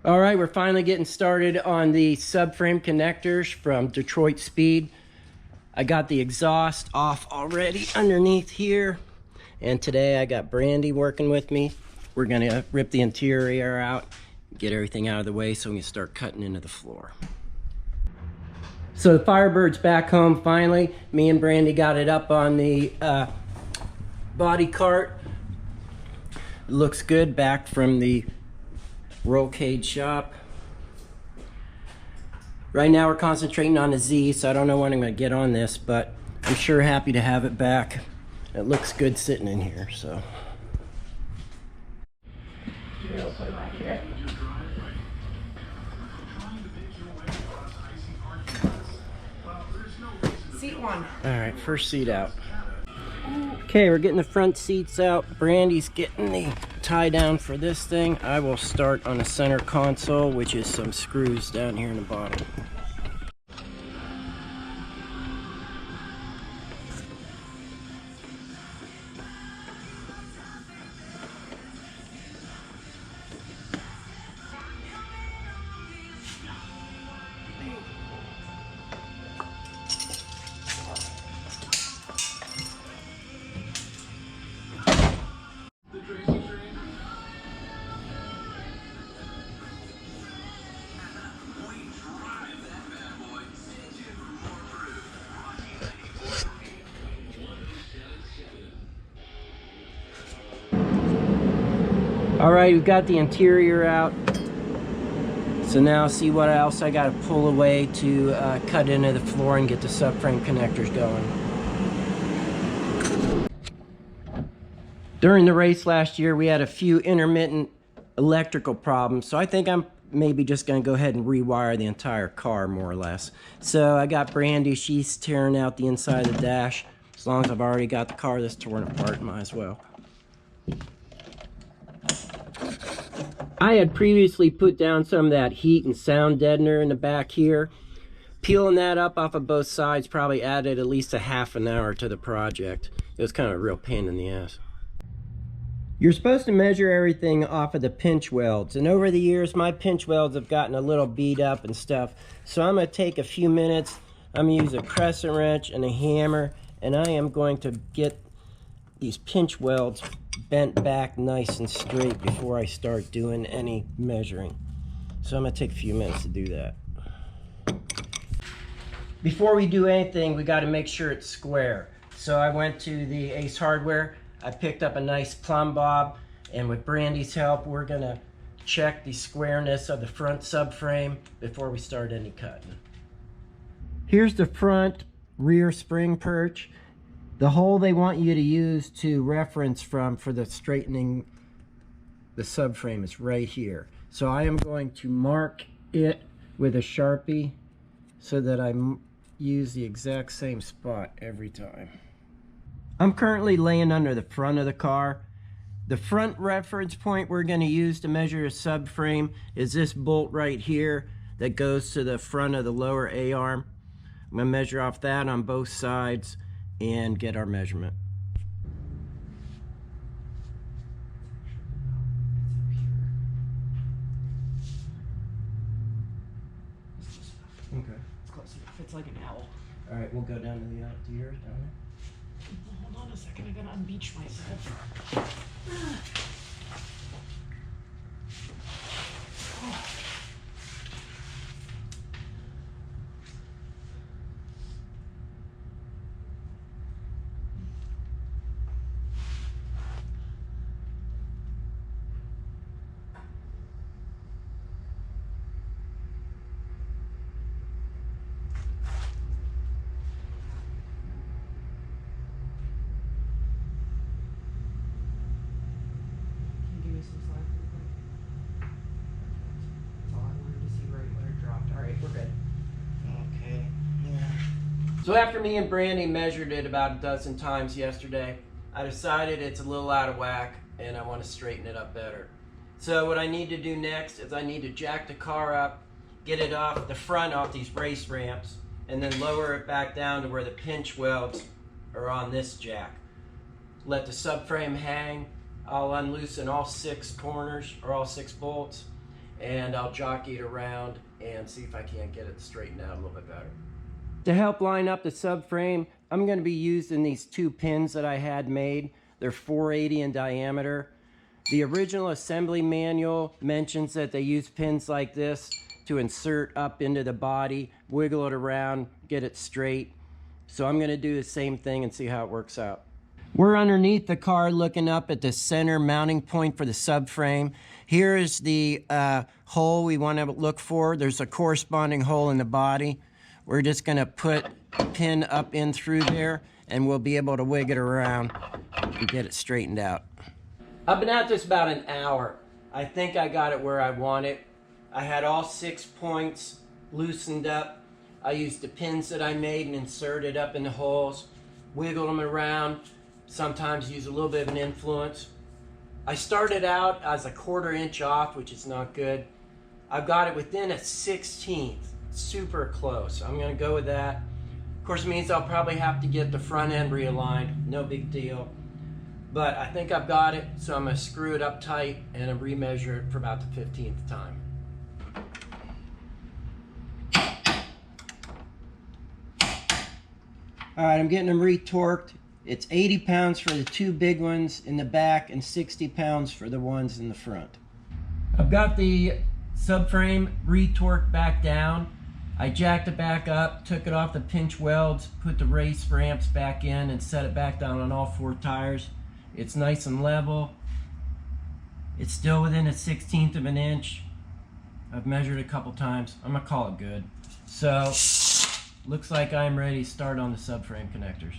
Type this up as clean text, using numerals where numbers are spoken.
All right, we're finally getting started on the subframe connectors from Detroit Speed. I got the exhaust off already underneath here. And today I got Brandi working with me. We're gonna rip the interior out, get everything out of the way so we can start cutting into the floor. So the Firebird's back home finally. Me and Brandi got it up on the body cart. It looks good, back from the roll cage shop. Right now we're concentrating on the Z, so I don't know when I'm going to get on this, but I'm sure happy to have it back. It looks good sitting in here, so. We'll put it back here. Seat one. All right, first seat out. Okay, we're getting the front seats out. Brandi's getting the tie down for this thing. I will start on the center console, which is some screws down here in the bottom. All right, we've got the interior out. So now see what else I got to pull away to cut into the floor and get the subframe connectors going. During the race last year, we had a few intermittent electrical problems. So I think I'm maybe just going to go ahead and rewire the entire car more or less. So I got Brandi, she's tearing out the inside of the dash. As long as I've already got the car that's torn apart, might as well. I had previously put down some of that heat and sound deadener in the back here. Peeling that up off of both sides probably added at least a half an hour to the project. It was kind of a real pain in the ass. You're supposed to measure everything off of the pinch welds, and over the years my pinch welds have gotten a little beat up and stuff. So I'm going to take a few minutes, I'm going to use a crescent wrench and a hammer, and I am going to get these pinch welds bent back nice and straight before I start doing any measuring. So I'm going to take a few minutes to do that. Before we do anything, we got to make sure it's square. So I went to the Ace Hardware, I picked up a nice plumb bob, and with Brandi's help we're going to check the squareness of the front subframe before we start any cutting. Here's the front rear spring perch. The hole they want you to use to reference from for the straightening the subframe is right here. So I am going to mark it with a Sharpie so that I use the exact same spot every time. I'm currently laying under the front of the car. The front reference point we're going to use to measure a subframe is this bolt right here that goes to the front of the lower A-arm. I'm going to measure off that on both sides and get our measurement. Okay. It's close. It fits like an owl. All right, we'll go down to the to yours down there. Hold on a second. I gotta unbeach myself. So after me and Brandi measured it about a dozen times yesterday, I decided it's a little out of whack and I want to straighten it up better. So what I need to do next is I need to jack the car up, get it off the front off these race ramps, and then lower it back down to where the pinch welds are on this jack. Let the subframe hang. I'll unloosen all 6 corners or all 6 bolts, and I'll jockey it around and see if I can't get it straightened out a little bit better. To help line up the subframe, I'm going to be using these 2 pins that I had made. They're 480 in diameter. The original assembly manual mentions that they use pins like this to insert up into the body, wiggle it around, get it straight. So I'm going to do the same thing and see how it works out. We're underneath the car looking up at the center mounting point for the subframe. Here is the hole we want to look for. There's a corresponding hole in the body. We're just going to put a pin up in through there, and we'll be able to wig it around and get it straightened out. I've been at this about an hour. I think I got it where I want it. I had all 6 points loosened up. I used the pins that I made and inserted up in the holes, wiggled them around, sometimes use a little bit of an influence. I started out as a 1/4 inch off, which is not good. I've got it within a 1/16, super close. I'm gonna go with that. Of course, it means I'll probably have to get the front end realigned, no big deal. But I think I've got it, so I'm gonna screw it up tight and remeasure it for about the 15th time. All right, I'm getting them retorqued. It's 80 pounds for the 2 big ones in the back and 60 pounds for the ones in the front. I've got the subframe retorqued back down. I jacked it back up, took it off the pinch welds, put the race ramps back in and set it back down on all 4 tires. It's nice and level. It's still within a 1/16 of an inch. I've measured a couple times. I'm gonna call it good. So, looks like I'm ready to start on the subframe connectors.